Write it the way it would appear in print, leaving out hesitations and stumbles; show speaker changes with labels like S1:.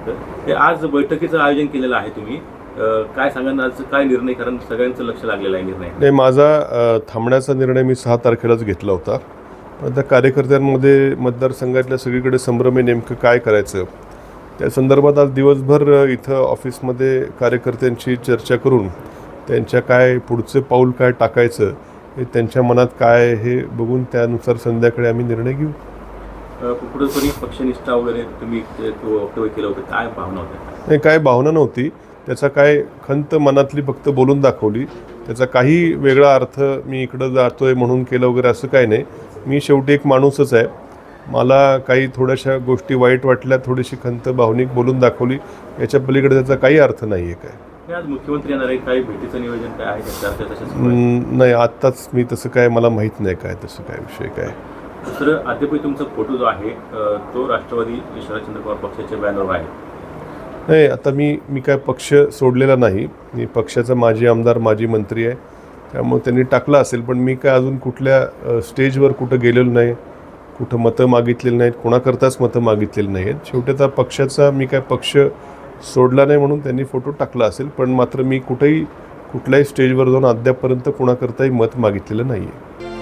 S1: ते आज बैठकीचं आयोजन केलेलं आहे तुम्ही, काय सांगाल आज काय निर्णय, कारण सगळ्यांचं लक्ष लागलेलं आहे निर्णय?
S2: नाही, माझा थांबण्याचा निर्णय मी 6 तारखेलाच घेतला होता. पण त्या कार्यकर्त्यांमध्ये मतदारसंघातल्या सगळीकडे संभ्रम आहे, नेमकं काय करायचं त्या संदर्भात आज दिवसभर इथं ऑफिसमध्ये कार्यकर्त्यांशी चर्चा करून त्यांच्या काय पुढचं पाऊल काय टाकायचं हे त्यांच्या मनात काय हे बघून त्यानुसार संध्याकाळी आम्ही निर्णय घेऊ.
S1: कुठेतरी पक्षनिष्ठा वगैरे तुम्ही वक्तव्य केलं होतं, काय भावना होत्या?
S2: नाही, काय भावना नव्हती. त्याचा काय खंत मनातली फक्त बोलून दाखवली. त्याचा काही वेगळा अर्थ मी इकडं जातोय म्हणून केलं वगैरे असं काही नाही. मी शेवटी एक माणूसच आहे. मला काही थोड्याशा गोष्टी वाईट वाटल्या, थोडीशी खंत भावनिक बोलून दाखवली. याच्या पलीकडे त्याचा काही अर्थ नाही आहे. काय
S1: आज मुख्यमंत्री येणार आहे, काही भेटीचं नियोजन काय आहे त्याच्या?
S2: नाही, आत्ताच मी तसं काय मला माहीत नाही काय तसं काय विषय काय.
S1: दुसरं, अद्यापही तुमचा फोटो जो आहे तो राष्ट्रवादी शरदचंद्र पवार पक्षाच्या बॅनरवर आहे.
S2: नाही, आता मी काय पक्ष सोडलेला नाही. मी पक्षाचा माजी आमदार, माजी मंत्री आहे. त्यामुळे त्यांनी टाकला असेल, पण मी काय अजून कुठल्या स्टेजवर कुठं गेलेलो नाही, कुठं मतं मागितलेली नाहीत, कोणाकरताच मतं मागितलेली नाही आहेत. शेवटी आता पक्षाचा मी काय पक्ष सोडला नाही म्हणून त्यांनी फोटो टाकला असेल, पण मात्र मी कुठल्याही स्टेजवर जाऊन अद्यापपर्यंत कोणाकरताही मत मागितलेलं नाही आहे.